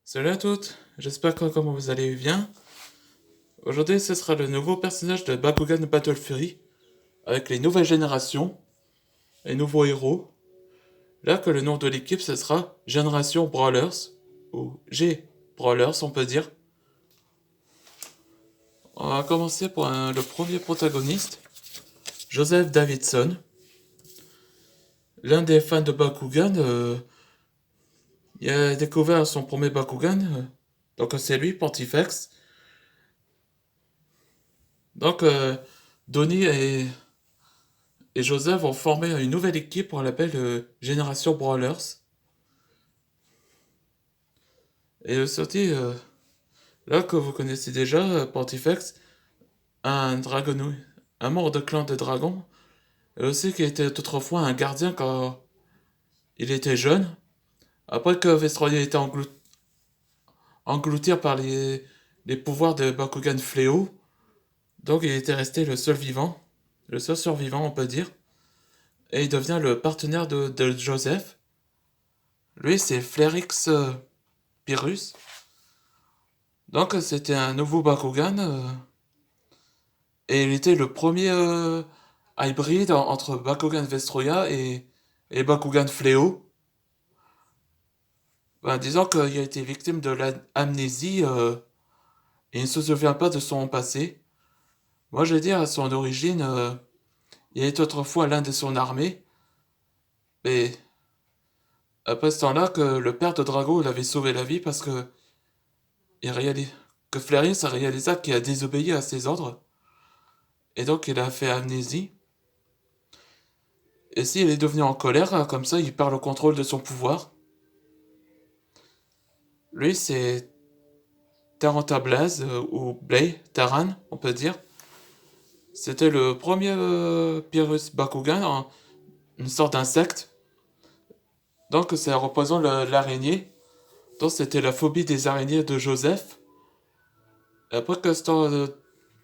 Salut à toutes, j'espère que comment vous allez bien. Aujourd'hui, ce sera le nouveau personnage de Bakugan Battle Fury, avec les nouvelles générations, les nouveaux héros. Là que le nom de l'équipe, ce sera Génération Brawlers, ou G Brawlers, on peut dire. On va commencer pour le premier protagoniste, Joseph Davidson. L'un des fans de Bakugan, il a découvert son premier Bakugan, donc c'est lui, Pontifex. Donc, Donnie et Joseph vont former une nouvelle équipe, on l'appelle Génération Brawlers. Et le sorti, là que vous connaissez déjà, Pontifex, un dragon, un membre de clan de dragon, et aussi qui était autrefois un gardien quand il était jeune. Après que Vestroya ait été englouti par les pouvoirs de Bakugan Fléau, donc il était resté le seul vivant, le seul survivant on peut dire, et il devient le partenaire de Joseph. Lui c'est Flerix Pyrrhus. Donc c'était un nouveau Bakugan et il était le premier hybride entre Bakugan Vestroya et Bakugan Fléau. Ben, disons qu'il a été victime de l'amnésie et il ne se souvient pas de son passé. Moi je vais dire à son origine, il était autrefois l'un de son armée et après ce temps-là que le père de Drago l'avait sauvé la vie parce que il réalise que Flareon a réalisé qu'il a désobéi à ses ordres et donc il a fait amnésie. Et s'il est devenu en colère, comme ça, il perd le contrôle de son pouvoir. Lui, c'est Taranta Blaze, ou Blay, Taran, on peut dire. C'était le premier Pyrrhus Bakugan, une sorte d'insecte. Donc, ça représente l'araignée. Donc, c'était la phobie des araignées de Joseph. Et après que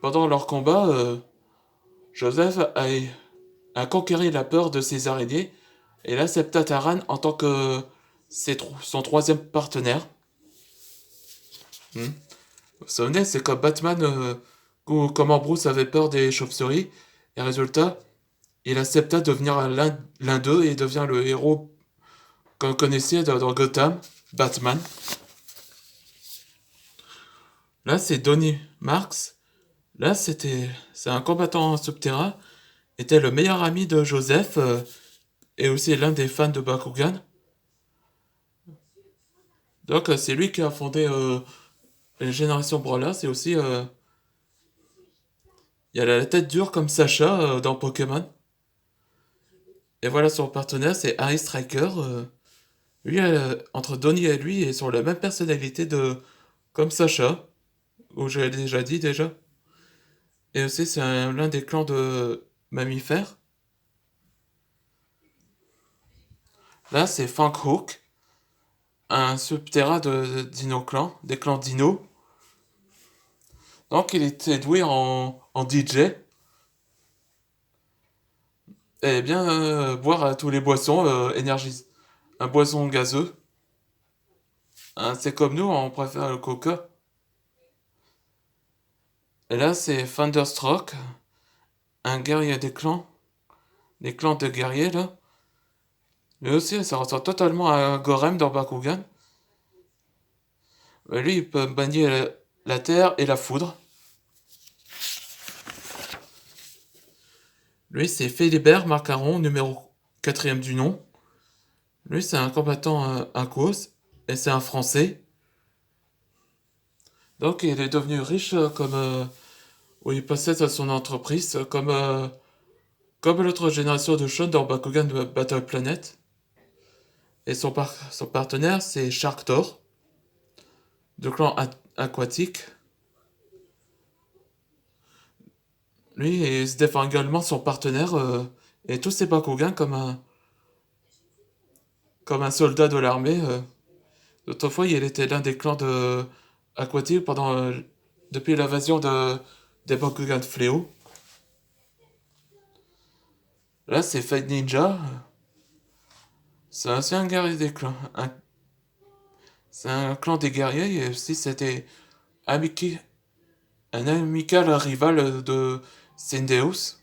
pendant leur combat, Joseph a conquéri la peur de ces araignées et il accepta Taran en tant que son troisième partenaire. Hmm. Vous vous souvenez, c'est comme Batman, comment Bruce avait peur des chauves-souris, et résultat, il accepta de devenir l'un d'eux et devient le héros qu'on connaissait dans Gotham, Batman. Là, c'est Donnie Marks. Là, c'est un combattant subterrain, était le meilleur ami de Joseph, et aussi l'un des fans de Bakugan. Donc, c'est lui qui a fondé les générations Brawlers, et aussi, il y a la tête dure comme Sacha dans Pokémon. Et voilà son partenaire, c'est Harry Striker. Lui, entre Donnie et lui, ils sont la même personnalité de comme Sacha, où j'ai déjà dit déjà. Et aussi, c'est l'un des clans de mammifères. Là, c'est Frank Hook, un subterrain de Dino Clan, des clans Dino. Donc, il était doué en DJ. Et bien boire tous les boissons énergisent. Un boisson gazeux. Hein, c'est comme nous, on préfère le coca. Et là, c'est Thunderstroke, un guerrier des clans de guerriers là. Lui aussi, ça ressemble totalement à Gorem dans Bakugan. Mais lui, il peut manier la terre et la foudre. Lui, c'est Philibert Macaron, numéro 4ème du nom. Lui, c'est un combattant Aquos, et c'est un Français. Donc, il est devenu riche où il possède son entreprise, comme l'autre génération de Sean dans Bakugan de Battle Planet. Et son partenaire, c'est Shark Thor, de clan aquatique. Lui, il se défend également son partenaire et tous ses Bakugan comme un soldat de l'armée. Autrefois, il était l'un des clans de aquatique depuis l'invasion des Bakugan Fléau. Là, c'est Fate Ninja. C'est un ancien guerrier des clans. C'est un clan des guerriers et aussi c'était amiki- un amical rival de Syndeus.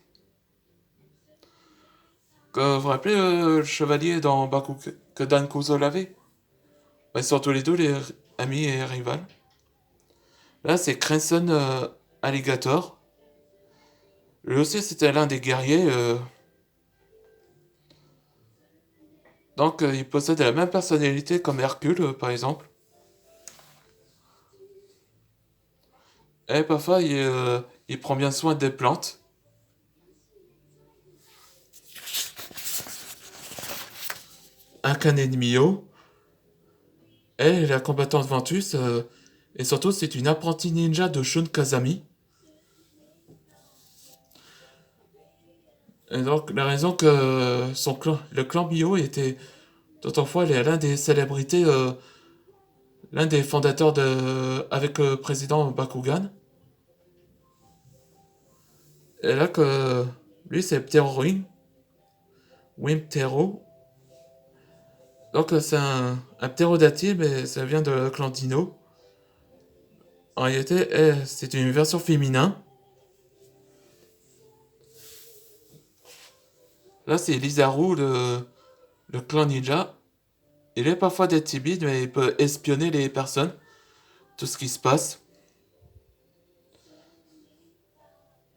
Que vous vous rappelez le chevalier dans Bakugan Kuzo l'avait? Ils sont tous les deux les amis et rivales. Là, c'est Crimson Alligator. Lui aussi, c'était l'un des guerriers. Donc, il possède la même personnalité comme Hercule, par exemple. Et parfois, il prend bien soin des plantes. Akane Mio. Elle est la combattante Ventus. Et surtout, c'est une apprentie ninja de Shun Kazami. Et donc, la raison que le clan Mio était d'autrefois l'un des célébrités, l'un des fondateurs avec le président Bakugan. Et là que lui, c'est Pteroruin, Wimtero. Donc, c'est un ptérodactyle, mais ça vient de clan Dino. En réalité, c'est une version féminin. Là, c'est Lizaru, le clan ninja. Il est parfois des timide, mais il peut espionner les personnes, tout ce qui se passe.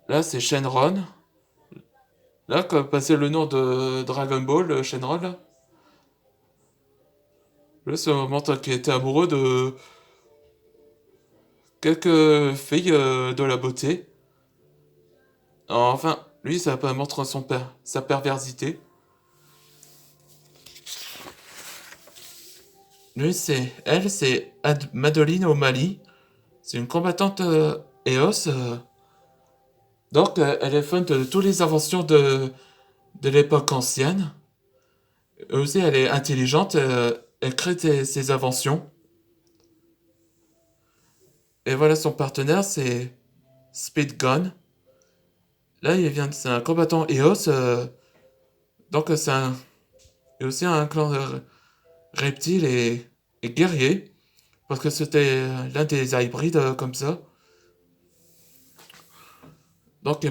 Là, c'est Shenron. Là, comme passé le nom de Dragon Ball, Shenron, là. Là, c'est un moment qui était amoureux de quelques filles de la beauté. Enfin, lui, ça montre sa perversité. Lui, c'est Madeline O'Malley. C'est une combattante EOS. Donc, elle est fan de toutes les inventions de l'époque ancienne. Et aussi, elle est intelligente. Elle crée ses inventions. Et voilà, son partenaire, c'est Speedgun. Là, c'est un combattant EOS. Donc, il y a aussi un clan reptile et guerrier. Parce que c'était l'un des hybrides comme ça. Donc,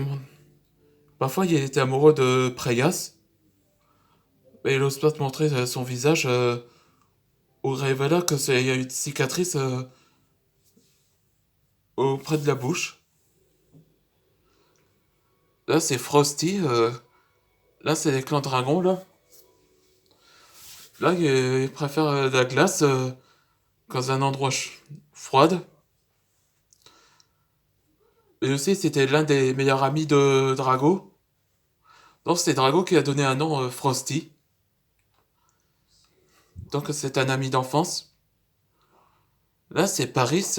parfois, il était amoureux de Preyas. Mais il n'ose pas te montrer son visage au révéla il y a une cicatrice auprès de la bouche. Là, c'est Frosty. Là, c'est les clans dragons, là. Là, il préfère la glace dans un endroit froid. Et aussi, c'était l'un des meilleurs amis de Drago. Donc, c'est Drago qui a donné un nom Frosty. Donc, c'est un ami d'enfance. Là, c'est Paris,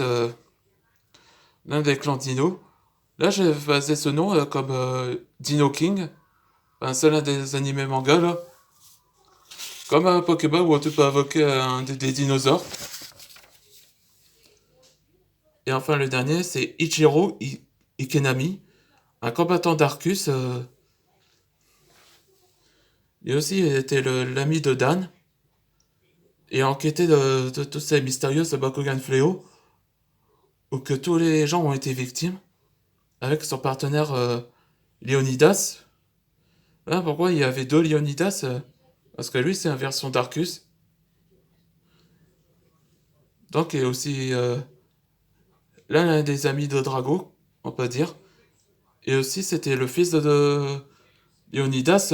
l'un des clans Dino. Là, j'ai basé ce nom comme Dino King. Enfin, c'est l'un des animés manga, là. Comme un Pokémon où tu peux invoquer des dinosaures. Et enfin, le dernier, c'est Ichiro Ikenami, un combattant d'Arcus. Lui aussi était l'ami de Dan. Et a enquêté de toutes ces mystérieuses Bakugan Fléau, où que tous les gens ont été victimes, avec son partenaire Leonidas. Voilà pourquoi il y avait deux Leonidas, parce que lui, c'est une version d'Arcus. Donc, il est aussi l'un des amis de Drago, on peut dire. Et aussi, c'était le fils de Leonidas,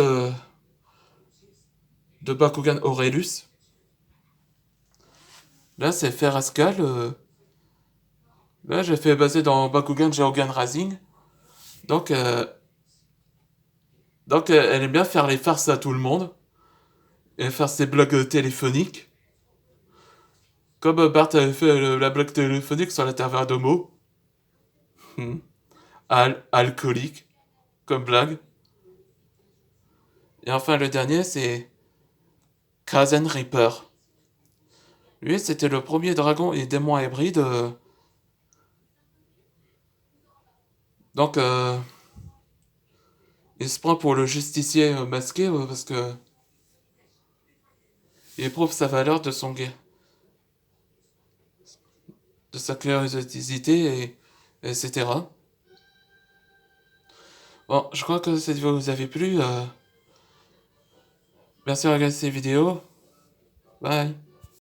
de Bakugan Aurelius. Là, c'est Ferascal. Là, j'ai fait baser dans Bakugan Geogan Rising. Donc, elle aime bien faire les farces à tout le monde. Et faire ses blagues téléphoniques. Comme Bart avait fait la blague téléphonique sur la taverne de mots. Alcoolique. Comme blague. Et enfin, le dernier, c'est Krazen Reaper. Lui, c'était le premier dragon et démon hybride. Donc, il se prend pour le justicier masqué parce que il prouve sa valeur de son guet. sa curiosité, etc. Bon, je crois que cette vidéo vous avait plu. Merci de regarder cette vidéo. Bye.